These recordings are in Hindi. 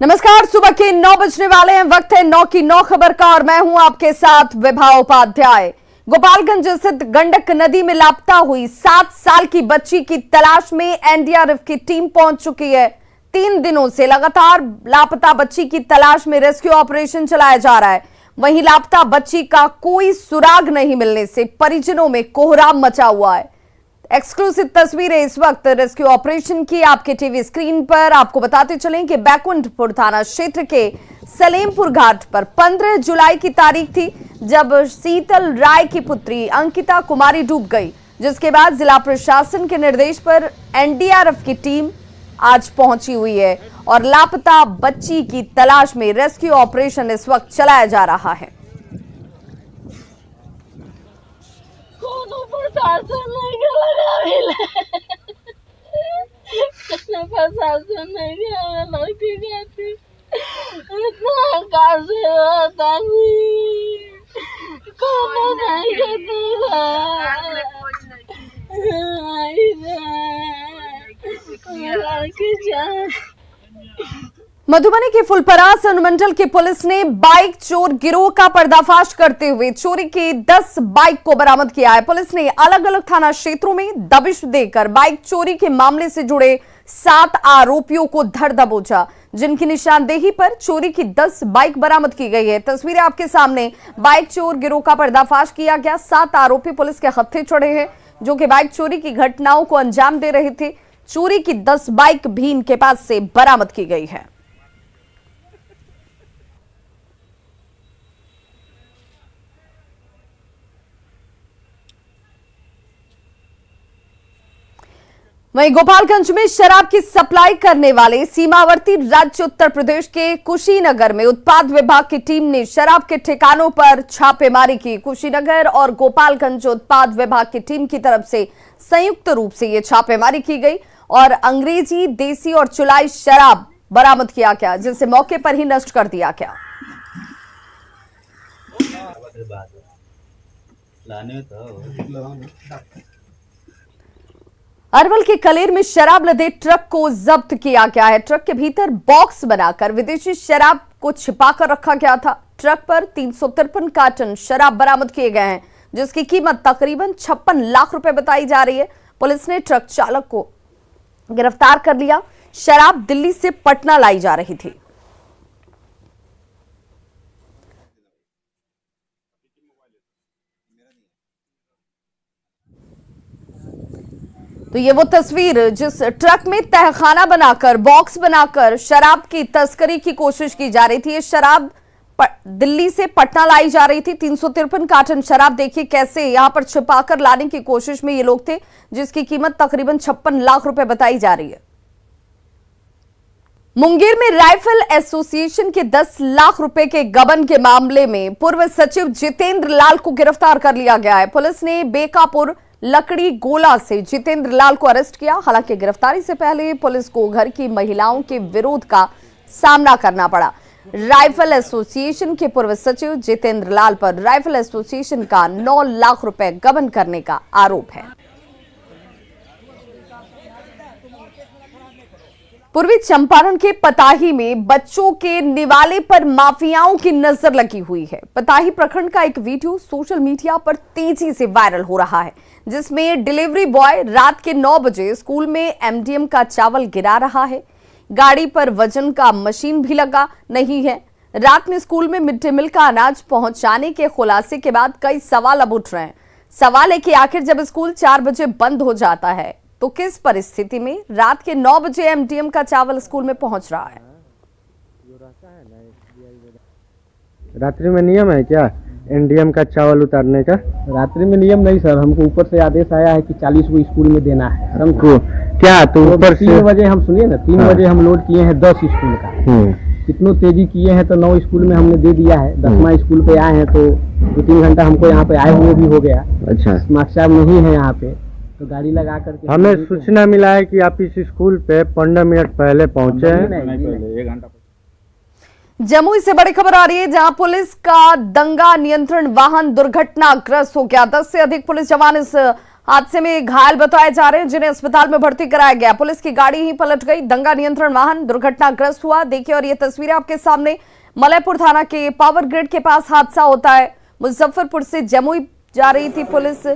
नमस्कार, सुबह के 9 बजने वाले हैं। वक्त है 9 की 9 खबर का और मैं हूं आपके साथ विभा उपाध्याय। गोपालगंज स्थित गंडक नदी में लापता हुई 7 साल की बच्ची की तलाश में एनडीआरएफ की टीम पहुंच चुकी है। 3 दिनों से लगातार लापता बच्ची की तलाश में रेस्क्यू ऑपरेशन चलाया जा रहा है। वहीं लापता बच्ची का कोई सुराग नहीं मिलने से परिजनों में कोहराम मचा हुआ है। एक्सक्लूसिव तस्वीरें इस वक्त रेस्क्यू ऑपरेशन की आपके टीवी स्क्रीन पर। आपको बताते चलें कि बैकुंठपुर थाना क्षेत्र के सलेमपुर घाट पर 15 जुलाई की तारीख थी जब शीतल राय की पुत्री अंकिता कुमारी डूब गई, जिसके बाद जिला प्रशासन के निर्देश पर एनडीआरएफ की टीम आज पहुंची हुई है और लापता बच्ची की तलाश में रेस्क्यू ऑपरेशन इस वक्त चलाया जा रहा है। प्रशासन नहीं गया, लड़की जाती इतना कासे होता लड़की जाए। मधुबनी के फुलपरास अनुमंडल की पुलिस ने बाइक चोर गिरोह का पर्दाफाश करते हुए चोरी की 10 बाइक को बरामद किया है। पुलिस ने अलग अलग थाना क्षेत्रों में दबिश देकर बाइक चोरी के मामले से जुड़े 7 आरोपियों को धर दबोचा, जिनकी निशानदेही पर चोरी की 10 बाइक बरामद की गई है। तस्वीरें आपके सामने। बाइक चोर गिरोह का पर्दाफाश किया गया। 7 आरोपी पुलिस के हत्थे चढ़े हैं जो कि बाइक चोरी की घटनाओं को अंजाम दे रहे थे। चोरी की 10 बाइक भी इनके पास से बरामद की गई है। वहीं गोपालगंज में शराब की सप्लाई करने वाले सीमावर्ती राज्य उत्तर प्रदेश के कुशीनगर में उत्पाद विभाग की टीम ने शराब के ठिकानों पर छापेमारी की। कुशीनगर और गोपालगंज उत्पाद विभाग की टीम की तरफ से संयुक्त रूप से ये छापेमारी की गई और अंग्रेजी, देसी और चुलाई शराब बरामद किया गया, जिसे मौके पर ही नष्ट कर दिया गया। अरवल के कलेर में शराब लदे ट्रक को जब्त किया गया है। ट्रक के भीतर बॉक्स बनाकर विदेशी शराब को छिपाकर रखा गया था। ट्रक पर 353 कार्टन शराब बरामद किए गए हैं, जिसकी कीमत तकरीबन 56 लाख रुपए बताई जा रही है। पुलिस ने ट्रक चालक को गिरफ्तार कर लिया। शराब दिल्ली से पटना लाई जा रही थी। तो ये वो तस्वीर जिस ट्रक में तहखाना बनाकर, बॉक्स बनाकर शराब की तस्करी की कोशिश की जा रही थी। ये शराब दिल्ली से पटना लाई जा रही थी। 353 कार्टन शराब देखिए कैसे यहां पर छिपाकर लाने की कोशिश में ये लोग थे, जिसकी कीमत तकरीबन 56 लाख रुपए बताई जा रही है। मुंगेर में राइफल एसोसिएशन के 10 लाख रुपए के गबन के मामले में पूर्व सचिव जितेंद्र लाल को गिरफ्तार कर लिया गया है। पुलिस ने बेकापुर लकड़ी गोला से जितेंद्र लाल को अरेस्ट किया। हालांकि गिरफ्तारी से पहले पुलिस को घर की महिलाओं के विरोध का सामना करना पड़ा। राइफल एसोसिएशन के पूर्व सचिव जितेंद्र लाल पर राइफल एसोसिएशन का 9 लाख रुपए गबन करने का आरोप है। पूर्वी चंपारण के पताही में बच्चों के निवाले पर माफियाओं की नजर लगी हुई है। पताही प्रखंड का एक वीडियो सोशल मीडिया पर तेजी से वायरल हो रहा है, जिसमें डिलीवरी बॉय रात के 9 बजे स्कूल में एमडीएम का चावल गिरा रहा है। गाड़ी पर वजन का मशीन भी लगा नहीं है। रात में स्कूल में मिड डे मील का अनाज पहुंचाने के खुलासे के बाद कई सवाल अब उठ रहे हैं। सवाल है कि आखिर जब स्कूल 4 बजे बंद हो जाता है तो किस परिस्थिति में रात के 9 बजे एमडीएम का चावल स्कूल में पहुंच रहा है। रात्रि में नियम है क्या एनडीएम का चावल उतारने का? रात्रि में नियम नहीं सर, हमको ऊपर से आदेश आया है कि 40 को स्कूल में देना है हमको। क्या तो ऊपर से 3 बजे हम सुनिए ना, 3 बजे हम लोड किए हैं 10 स्कूल का। कितनों तेजी किए हैं तो 9 स्कूल में हमने दे दिया है। 10वां स्कूल पे आए हैं तो 2-3 घंटा हमको यहाँ पे आए हुए भी हो गया। अच्छा, मास्टर साहब नहीं है यहाँ पे तो गाड़ी लगा करके हमें सूचना मिला है कि आप इस स्कूल पे 15 मिनट पहले पहुंचे हैं। जमुई से बड़ी खबर आ रही है, जहां पुलिस का दंगा नियंत्रण वाहन दुर्घटनाग्रस्त हो गया। 10 से अधिक पुलिस जवान इस हादसे में घायल बताए जा रहे हैं, जिन्हें अस्पताल में भर्ती कराया गया। पुलिस की गाड़ी ही पलट गई, दंगा नियंत्रण वाहन दुर्घटनाग्रस्त हुआ। देखिए, और ये तस्वीरें आपके सामने मलयपुर थाना के पावर ग्रिड के पास हादसा होता है। मुजफ्फरपुर से जमुई जा रही थी पुलिस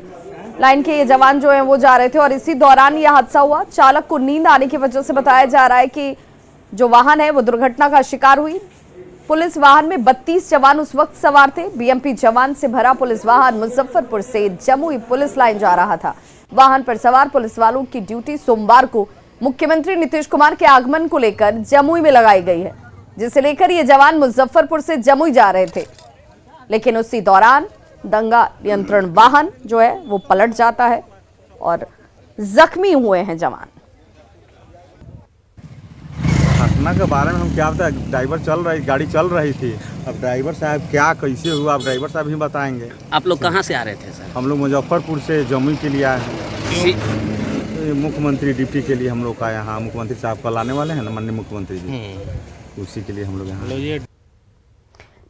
लाइन के ये जवान जो हैं वो जा रहे थे और इसी दौरान ये हादसा हुआ। चालक को नींद आने की वजह से बताया जा रहा है कि जो वाहन है वो दुर्घटना का शिकार हुई। पुलिस वाहन में 32 जवान उस वक्त सवार थे। बीएमपी जवान से भरा पुलिस वाहन मुजफ्फरपुर से जमुई पुलिस लाइन जा रहा था। वाहन पर सवार पुलिस वालों की ड्यूटी सोमवार को मुख्यमंत्री नीतीश कुमार के आगमन को लेकर जमुई में लगाई गई है, जिसे लेकर ये जवान मुजफ्फरपुर से जमुई जा रहे थे। लेकिन उसी दौरान दंगा नियंत्रण वाहन जो है वो पलट जाता है और जख्मी हुए हैं जवान। घटना के बारे में हम क्या बताएं, गाड़ी चल रही थी। अब ड्राइवर साहब क्या कैसे हुआ, अब ड्राइवर साहब ही बताएंगे। आप लोग कहाँ से आ रहे थे सर? हम लोग मुजफ्फरपुर से जमुई के लिए आए हैं। मुख्यमंत्री डिप्टी के लिए हम लोग आए। यहाँ मुख्यमंत्री साहब कल आने वाले हैं ना, माननीय मुख्यमंत्री जी, उसी के लिए हम लोग यहाँ।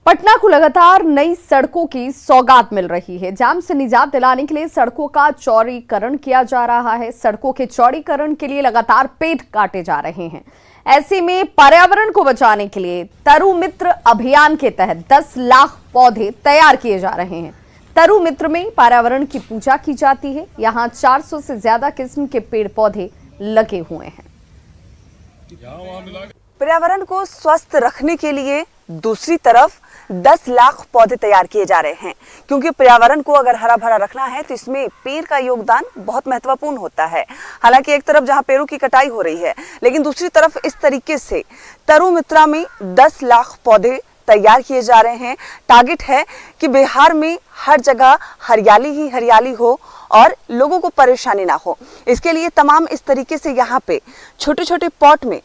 पटना को लगातार नई सड़कों की सौगात मिल रही है। जाम से निजात दिलाने के लिए सड़कों का चौड़ीकरण किया जा रहा है। सड़कों के चौड़ीकरण के लिए लगातार पेड़ काटे जा रहे हैं। ऐसे में पर्यावरण को बचाने के लिए तरु मित्र अभियान के तहत 10 लाख पौधे तैयार किए जा रहे हैं। तरु मित्र में पर्यावरण की पूजा की जाती है। यहाँ 400 से ज्यादा किस्म के पेड़ पौधे लगे हुए हैं। पर्यावरण को स्वस्थ रखने के लिए दूसरी तरफ 10 लाख पौधे तैयार किए जा रहे हैं, क्योंकि पर्यावरण को अगर हरा भरा रखना है तो इसमें पेड़ का योगदान बहुत महत्वपूर्ण होता है। हालांकि एक तरफ जहां पेड़ों की कटाई हो रही है, लेकिन दूसरी तरफ इस तरीके से तरु मित्रा में 10 लाख पौधे तैयार किए जा रहे हैं। टारगेट है कि बिहार में हर जगह हरियाली ही हरियाली हो और लोगों को परेशानी ना हो। इसके लिए तमाम इस तरीके से यहाँ पे छोटे छोटे पॉट में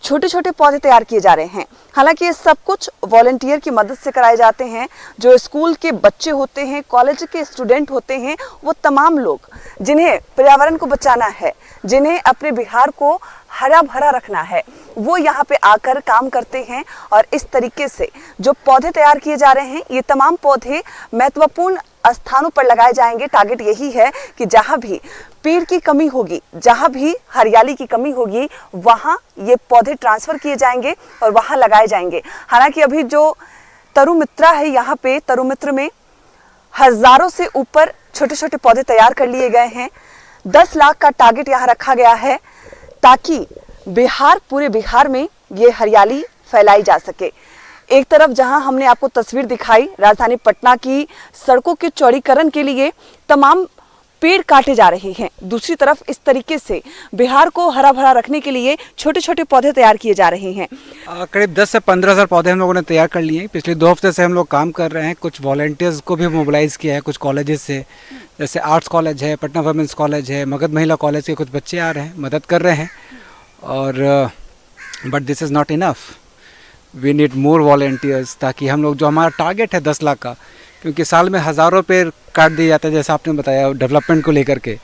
छोटे छोटे पौधे तैयार किए जा रहे हैं। हालांकि ये सब कुछ वॉलंटियर की मदद से कराए जाते हैं। जो स्कूल के बच्चे होते हैं, कॉलेज के स्टूडेंट होते हैं, वो तमाम लोग जिन्हें पर्यावरण को बचाना है, जिन्हें अपने बिहार को हरा भरा रखना है, वो यहाँ पे आकर काम करते हैं। और इस तरीके से जो पौधे तैयार किए जा रहे हैं, ये तमाम पौधे महत्वपूर्ण स्थानों पर लगाए जाएंगे। टारगेट यही है कि जहाँ भी पेड़ की कमी होगी, जहाँ भी हरियाली की कमी होगी, वहाँ ये पौधे ट्रांसफर किए जाएंगे और वहाँ लगाए जाएंगे। हालांकि अभी जो तरु मित्रा है, यहाँ पे तरु मित्र में हजारों से ऊपर छोटे छोटे पौधे तैयार कर लिए गए हैं। 10 लाख का टारगेट यहाँ रखा गया है ताकि पूरे बिहार में ये हरियाली फैलाई जा सके। एक तरफ जहां हमने आपको तस्वीर दिखाई राजधानी पटना की सड़कों के चौड़ीकरण के लिए तमाम पेड़ काटे जा रहे हैं, दूसरी तरफ इस तरीके से बिहार को हरा भरा रखने के लिए छोटे छोटे पौधे तैयार किए जा रहे हैं। करीब 10 से 15 हज़ार पौधे हम लोगों ने तैयार कर लिए हैं। पिछले 2 हफ्ते से हम लोग काम कर रहे हैं। कुछ वॉलंटियर्स को भी मोबिलाइज़ किया है कुछ कॉलेजेस से, जैसे आर्ट्स कॉलेज है, पटना वुमेंस कॉलेज है, मगध महिला कॉलेज के कुछ बच्चे आ रहे हैं, मदद कर रहे हैं। और but this is not enough, we need more volunteers, ताकि हम लोग जो हमारा टारगेट है 10 लाख का, क्योंकि साल में हज़ारों पेड़ काट दिए जाते हैं जैसा आपने बताया डेवलपमेंट को लेकर के,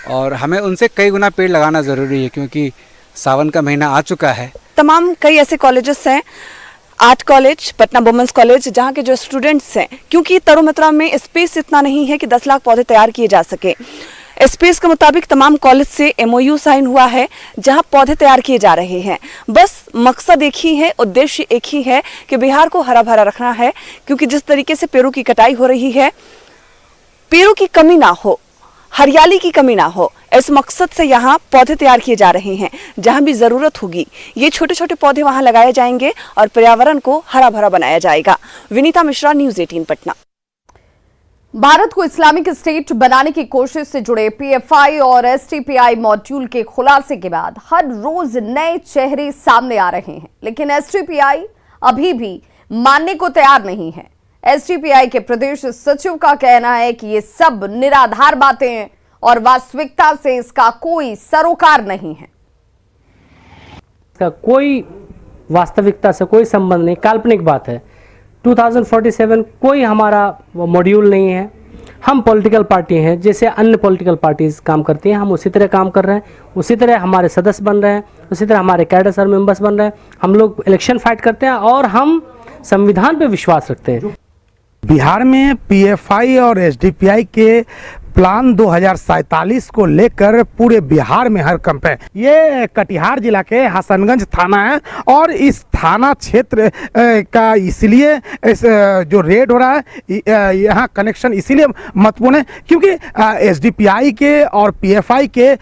और हमें उनसे कई गुना पेड़ लगाना ज़रूरी है क्योंकि सावन का महीना आ चुका है। तमाम कई ऐसे कॉलेजेस हैं, art college, Patna women's college, जहाँ के जो स्टूडेंट्स हैं, क्योंकि तरु मित्रा में स्पेस इतना नहीं है कि 10 लाख पौधे तैयार किए जा सके। स्पेस के मुताबिक तमाम कॉलेज से MOU साइन हुआ है जहां पौधे तैयार किए जा रहे हैं। बस मकसद एक ही है, उद्देश्य एक ही है कि बिहार को हरा भरा रखना है, क्योंकि जिस तरीके से पेड़ों की कटाई हो रही है, पेड़ों की कमी ना हो, हरियाली की कमी ना हो, इस मकसद से यहाँ पौधे तैयार किए जा रहे हैं। जहां भी जरूरत होगी ये छोटे छोटे पौधे वहां लगाए जाएंगे और पर्यावरण को हरा भरा बनाया जाएगा। विनीता मिश्रा, न्यूज़ 18 पटना। भारत को इस्लामिक स्टेट बनाने की कोशिश से जुड़े PFI और STPI मॉड्यूल के खुलासे के बाद हर रोज नए चेहरे सामने आ रहे हैं, लेकिन STPI अभी भी मानने को तैयार नहीं है। STPI के प्रदेश सचिव का कहना है कि ये सब निराधार बातें हैं और वास्तविकता से इसका कोई सरोकार नहीं है। इसका कोई वास्तविकता से कोई संबंध नहीं, काल्पनिक बात है। 2047 कोई हमारा मॉड्यूल नहीं है। हम पॉलिटिकल पार्टी हैं, जैसे अन्य पॉलिटिकल पार्टीज काम करती हैं, हम उसी तरह काम कर रहे हैं, उसी तरह हमारे सदस्य बन रहे हैं, उसी तरह हमारे कैडर्स और मेंबर्स बन रहे हैं। हम लोग इलेक्शन फाइट करते हैं और हम संविधान पे विश्वास रखते हैं। बिहार में PFI और STPI के प्लान 2047 को लेकर पूरे बिहार में हर कैंप है। ये कटिहार जिला के हसनगंज थाना है और इस थाना क्षेत्र का इसलिए जो रेड हो रहा है यहाँ कनेक्शन इसीलिए महत्वपूर्ण है क्योंकि एसडीपीआई के और पीएफआई के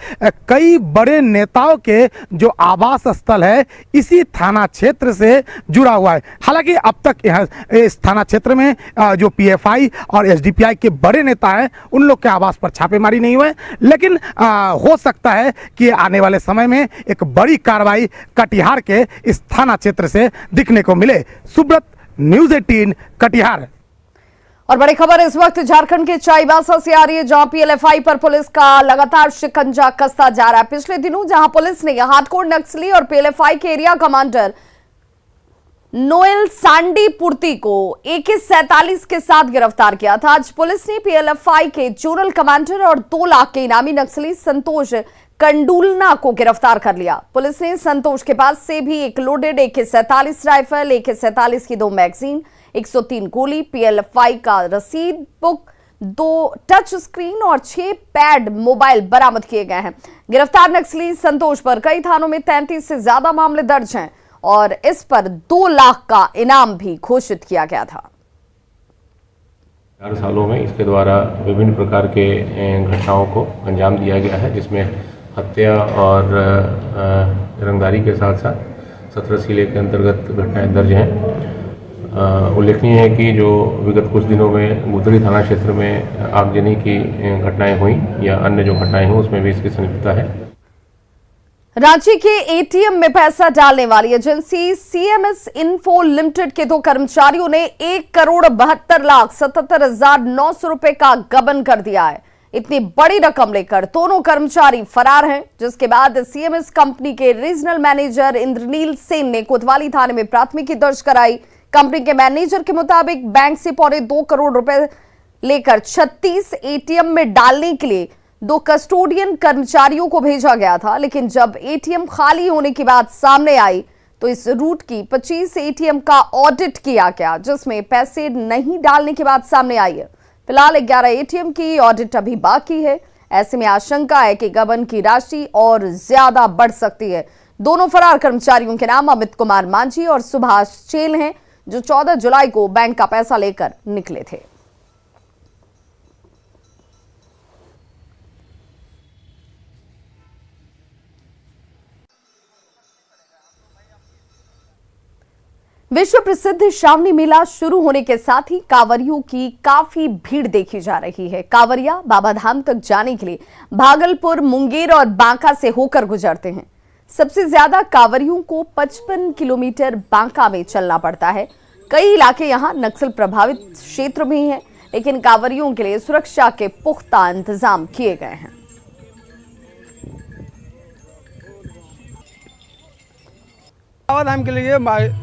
कई बड़े नेताओं के जो आवास स्थल है इसी थाना क्षेत्र से जुड़ा हुआ है। हालांकि अब तक यहाँ इस थाना क्षेत्र में जो पीएफआई और एसडीपीआई के बड़े नेता हैं उन लोग के आवास पर छापेमारी नहीं हुए, लेकिन हो सकता है कि आने वाले समय में एक बड़ी कार्रवाई कटिहार के इस थाना क्षेत्र से दिखने को मिले। सुब्रत, न्यूज़ 18 कटिहार। और बड़ी खबर इस वक्त झारखंड के चाईबासा से आ रही है, जहां पीएलएफआई पर पुलिस का लगातार शिकंजा कसता जा रहा है। पिछले दिनों जहां पुलिस ने हार्डकोर नक्सली और पीएलएफआई के area commander Noel Sandi Purty को AK-47 के साथ गिरफ्तार किया था, आज पुलिस ने पीएलएफआई के जोनल कमांडर और 2 लाख के इनामी नक्सली संतोष कंडूलना को गिरफ्तार कर लिया। पुलिस ने संतोष के पास से भी एक लोडेड AK-47 राइफल, AK-47 की 2 मैगजीन, 103 गोली, पीएलएफआई का रसीद बुक, 2 टच स्क्रीन और 6 पैड मोबाइल बरामद किए गए हैं। गिरफ्तार नक्सली संतोष पर कई थानों में 33 से ज्यादा मामले दर्ज हैं और इस पर 2 लाख का इनाम भी घोषित किया गया था। 4 सालों में इसके द्वारा विभिन्न प्रकार के घटनाओं को अंजाम दिया गया है, जिसमें हत्या और रंगदारी के साथ साथ 17 सीले के अंतर्गत घटनाएं दर्ज हैं। उल्लेखनीय है कि जो विगत कुछ दिनों में गुदरी थाना क्षेत्र में आगजनी की घटनाएं हुई या अन्य जो घटनाएं हुई उसमें भी इसकी संलिप्तता है। रांची के एटीएम में पैसा डालने वाली एजेंसी CMS इन्फो लिमिटेड के 2 कर्मचारियों ने 1,72,77,900 रुपए का गबन कर दिया है। इतनी बड़ी रकम लेकर दोनों कर्मचारी फरार हैं, जिसके बाद CMS कंपनी के रीजनल मैनेजर इंद्रनील सेन ने कोतवाली थाने में प्राथमिकी दर्ज कराई। कंपनी के मैनेजर के मुताबिक बैंक से 2.25 करोड़ रुपए लेकर 36 ATM में डालने के लिए 2 कस्टोडियन कर्मचारियों को भेजा गया था, लेकिन जब ATM खाली होने की बात सामने आई तो इस रूट की 25 ATM का ऑडिट किया गया, जिसमें पैसे नहीं डालने की बात सामने आई है। फिलहाल 11 ATM की ऑडिट अभी बाकी है। ऐसे में आशंका है कि गबन की राशि और ज्यादा बढ़ सकती है। दोनों फरार कर्मचारियों के नाम अमित कुमार मांझी और सुभाष चेल हैं, जो 14 जुलाई को बैंक का पैसा लेकर निकले थे। विश्व प्रसिद्ध श्रावणी मेला शुरू होने के साथ ही कांवरियों की काफी भीड़ देखी जा रही है। कांवरिया बाबा धाम तक जाने के लिए भागलपुर, मुंगेर और बांका से होकर गुजरते हैं। सबसे ज्यादा कांवरियों को 55 किलोमीटर बांका में चलना पड़ता है। कई इलाके यहां नक्सल प्रभावित क्षेत्र में हैं, लेकिन कांवरियों के लिए सुरक्षा के पुख्ता इंतजाम किए गए हैं। बाबा धाम के लिए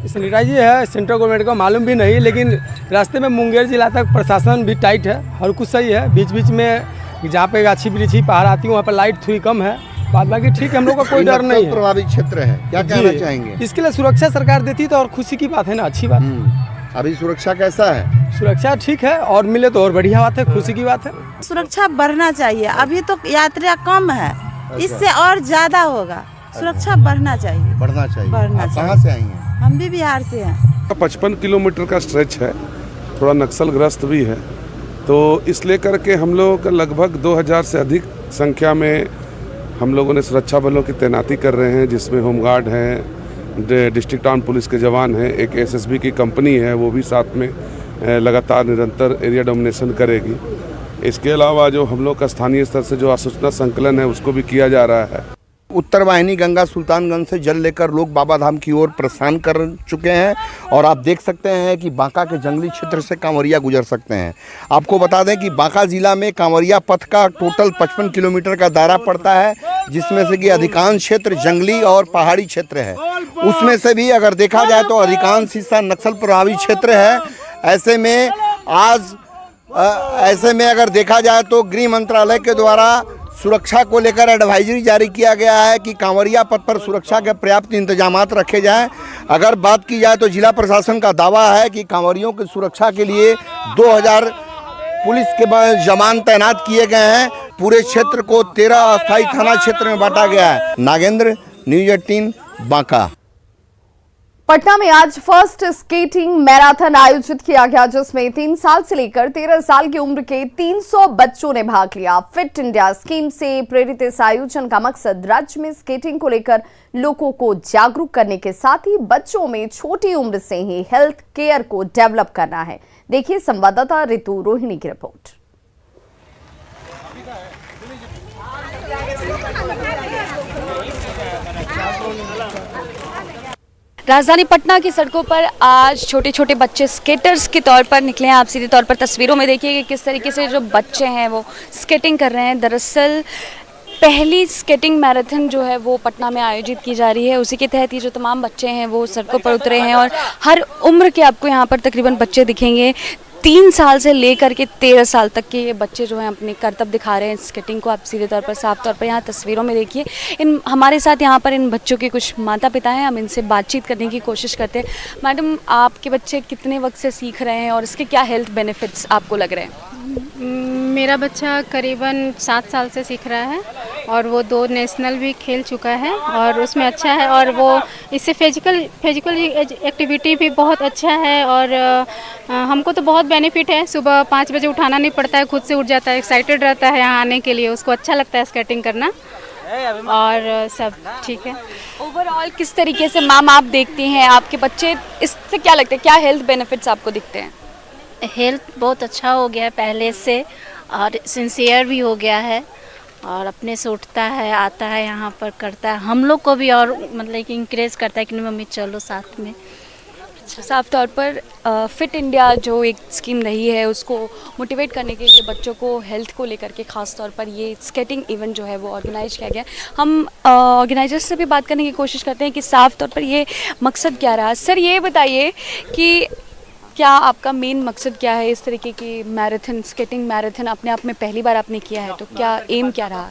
सैनिटाइज है, सेंट्रल गवर्नमेंट को मालूम भी नहीं, लेकिन रास्ते में मुंगेर जिला तक प्रशासन भी टाइट है और कुछ सही है। बीच बीच में जहाँ पे गाछी बिछी पहाड़ आती है वहाँ पर लाइट थोड़ी कम है, बाद बाकी ठीक है, हम लोग का कोई डर नहीं है। प्रभावित क्षेत्र है, क्या कहना चाहेंगे? इसके लिए सुरक्षा सरकार देती तो और खुशी की बात है ना, अच्छी बात है। अभी सुरक्षा कैसा है? सुरक्षा ठीक है, और मिले तो और बढ़िया बात है, खुशी की बात है। सुरक्षा बढ़ना चाहिए, अभी तो यात्रा कम है, इससे और ज्यादा होगा। सुरक्षा बढ़ना चाहिए, बढ़ना चाहिए। कहाँ से आई हैं? हम भी बिहार से हैं। 55 किलोमीटर का स्ट्रेच है, थोड़ा नक्सलग्रस्त भी है, तो इसलिए करके हम लोगों का लगभग 2000 से अधिक संख्या में हम लोगों ने सुरक्षा बलों की तैनाती कर रहे हैं, जिसमें होमगार्ड हैं, डिस्ट्रिक्ट टाउन पुलिस के जवान हैं, एक SSB की कंपनी है, वो भी साथ में लगातार निरंतर एरिया डोमिनेशन करेगी। इसके अलावा जो हम लोग का स्थानीय स्तर से जो आसूचना संकलन है उसको भी किया जा रहा है। उत्तर वाहिनी गंगा सुल्तानगंज से जल लेकर लोग बाबा धाम की ओर प्रस्थान कर चुके हैं और आप देख सकते हैं कि बांका के जंगली क्षेत्र से कांवरिया गुजर सकते हैं। आपको बता दें कि बांका जिला में कांवरिया पथ का टोटल 55 किलोमीटर का दायरा पड़ता है, जिसमें से कि अधिकांश क्षेत्र जंगली और पहाड़ी क्षेत्र है। उसमें से भी अगर देखा जाए तो अधिकांश हिस्सा नक्सल प्रभावित क्षेत्र है। ऐसे में अगर देखा जाए तो गृह मंत्रालय के द्वारा सुरक्षा को लेकर एडवाइजरी जारी किया गया है कि कांवरिया पथ पर सुरक्षा के पर्याप्त इंतजामात रखे जाएं। अगर बात की जाए तो जिला प्रशासन का दावा है कि कांवरियों की सुरक्षा के लिए 2000 पुलिस के जवान तैनात किए गए हैं। पूरे क्षेत्र को 13 अस्थायी थाना क्षेत्र में बांटा गया है। नागेंद्र, न्यूज़ 18 बांका। पटना में आज फर्स्ट स्केटिंग मैराथन आयोजित किया गया, जिसमें 3 साल से लेकर 13 साल की उम्र के 300 बच्चों ने भाग लिया। फिट इंडिया स्कीम से प्रेरित इस आयोजन का मकसद राज्य में स्केटिंग को लेकर लोगों को जागरूक करने के साथ ही बच्चों में छोटी उम्र से ही हेल्थ केयर को डेवलप करना है। देखिए संवाददाता ऋतु रोहिणी की रिपोर्ट। राजधानी पटना की सड़कों पर आज छोटे छोटे बच्चे स्केटर्स के तौर पर निकले हैं। आप सीधे तौर पर तस्वीरों में देखिए कि किस तरीके से जो बच्चे हैं वो स्केटिंग कर रहे हैं। दरअसल पहली स्केटिंग मैराथन जो है वो पटना में आयोजित की जा रही है। उसी के तहत ये जो तमाम बच्चे हैं वो सड़कों पर उतरे हैं और हर उम्र के आपको यहाँ पर तकरीबन बच्चे दिखेंगे। 3 साल से लेकर के 13 साल तक के ये बच्चे जो हैं अपने करतब दिखा रहे हैं स्केटिंग को। आप सीधे तौर पर साफ तौर पर यहाँ तस्वीरों में देखिए। इन हमारे साथ यहाँ पर इन बच्चों के कुछ माता पिता हैं, हम इनसे बातचीत करने की कोशिश करते हैं। मैडम, आपके बच्चे कितने वक्त से सीख रहे हैं और इसके क्या हेल्थ बेनिफिट्स आपको लग रहे हैं? मेरा बच्चा करीबन 7 साल से सीख रहा है और वो 2 नेशनल भी खेल चुका है और उसमें अच्छा है और वो इससे फिजिकल एक्टिविटी भी बहुत अच्छा है और हमको तो बहुत बेनिफिट है। सुबह 5 बजे उठाना नहीं पड़ता है, खुद से उठ जाता है, एक्साइटेड रहता है यहाँ आने के लिए, उसको अच्छा लगता है स्केटिंग करना और सब ठीक है। ओवरऑल किस तरीके से मैम आप देखती हैं आपके बच्चे, इससे क्या लगता है, क्या हेल्थ बेनिफिट्स आपको दिखते हैं? हेल्थ बहुत अच्छा हो गया है पहले से और सिंसियर भी हो गया है और अपने से उठता है, आता है यहाँ पर करता है, हम लोग को भी और मतलब कि इंकरेज करता है कि मम्मी चलो साथ में। साफ तौर पर फिट इंडिया जो एक स्कीम रही है उसको मोटिवेट करने के लिए बच्चों को हेल्थ को लेकर के ख़ास तौर पर ये स्केटिंग इवेंट जो है वो ऑर्गेनाइज किया गया। हम ऑर्गेनाइजर्स से भी बात करने की कोशिश करते हैं कि साफ तौर पर ये मकसद क्या रहा। सर ये बताइए कि क्या आपका मेन मकसद क्या है इस तरीके की मैराथन, स्केटिंग मैराथन अपने आप में पहली बार आपने किया है तो क्या एम क्या रहा?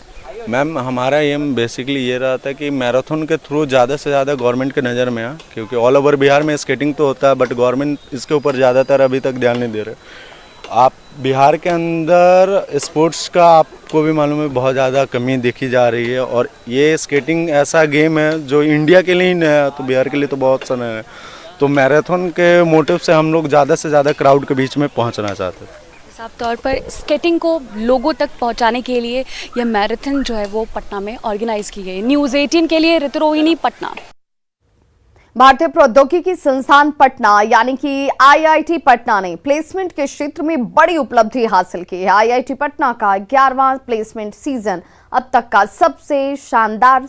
मैम हमारा एम बेसिकली ये रहा था कि मैराथन के थ्रू ज़्यादा से ज़्यादा गवर्नमेंट के नज़र में आ, क्योंकि ऑल ओवर बिहार में स्केटिंग तो होता है बट गवर्नमेंट इसके ऊपर ज़्यादातर अभी तक ध्यान नहीं दे रहे। आप बिहार के अंदर स्पोर्ट्स का आपको भी मालूम है बहुत ज़्यादा कमी देखी जा रही है और ये स्केटिंग ऐसा गेम है जो इंडिया के लिए ही नया है तो बिहार के लिए तो बहुत सा नया है। तो मैराथन के मोटिव से हम लोग ज़्यादा से ज़्यादा क्राउड के बीच में पहुंचना चाहते हैं। साफ तौर पर स्केटिंग को लोगों तक पहुंचाने के लिए यह मैराथन जो है वो पटना में ऑर्गेनाइज की गई। न्यूज़ 18 के लिए ऋतु रोहिणी, पटना। भारतीय प्रौद्योगिकी संस्थान पटना यानी कि आईआईटी पटना ने प्लेसमेंट के क्षेत्र में बड़ी उपलब्धि हासिल की है। आईआईटी पटना का 11वां प्लेसमेंट सीजन अब तक का सबसे शानदार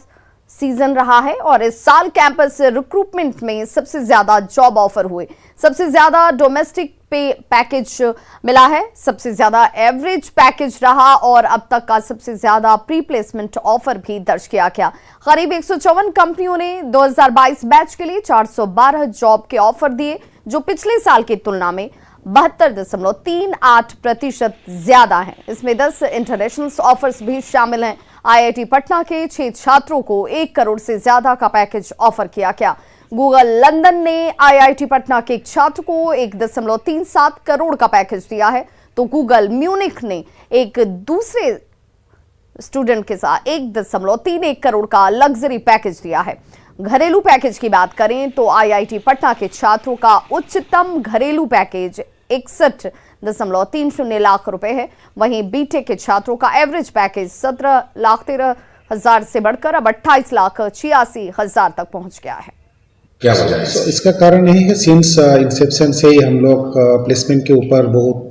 सीजन रहा है और इस साल कैंपस रिक्रूटमेंट में सबसे ज्यादा जॉब ऑफर हुए, सबसे ज्यादा डोमेस्टिक पे पैकेज मिला है, सबसे ज्यादा एवरेज पैकेज रहा और अब तक का सबसे ज्यादा प्री प्लेसमेंट ऑफर भी दर्ज किया गया। करीब 154 कंपनियों ने 2022 बैच के लिए 412 जॉब के ऑफर दिए, जो पिछले साल की तुलना में 72.38% ज्यादा है। इसमें 10 इंटरनेशनल ऑफर्स भी शामिल हैं। आईआईटी पटना के 6 छात्रों को 1 करोड़ से ज्यादा का पैकेज ऑफर किया गया। गूगल लंदन ने आईआईटी पटना के एक छात्र को 1.37 करोड़ का पैकेज दिया है, तो गूगल म्यूनिख ने एक दूसरे स्टूडेंट के साथ 1.31 करोड़ का लग्जरी पैकेज दिया है। घरेलू पैकेज की बात करें तो आईआईटी पटना के छात्रों का उच्चतम घरेलू पैकेज 61.30 लाख रुपए है। वहीं बीटेक के छात्रों का एवरेज पैकेज 17,13,000 से बढ़कर अब 28,86,000 तक पहुंच गया है। क्या वजह है? इसका कारण यही है, सिंस इंसेप्शन से ही हम लोग प्लेसमेंट के ऊपर बहुत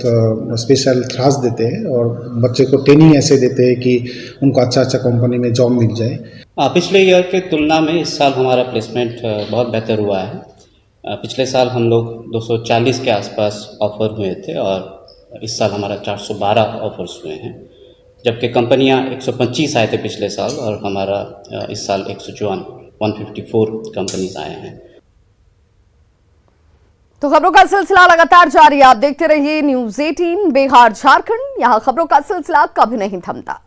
स्पेशल ध्यान देते हैं और बच्चे को ट्रेनिंग ऐसे देते हैं कि उनको अच्छा कंपनी में जॉब मिल जाए। पिछले ईयर के तुलना में इस साल हमारा प्लेसमेंट बहुत बेहतर हुआ है। पिछले साल हम लोग 240 के आसपास ऑफर हुए थे और इस साल हमारा 412 ऑफर्स हुए हैं, जबकि कंपनियां 125 आए थे पिछले साल और हमारा इस साल 154 कंपनीज आए हैं। तो खबरों का सिलसिला लगातार जारी है। आप देखते रहिए न्यूज़ 18 बिहार झारखंड। यहाँ खबरों का सिलसिला कभी नहीं थमता।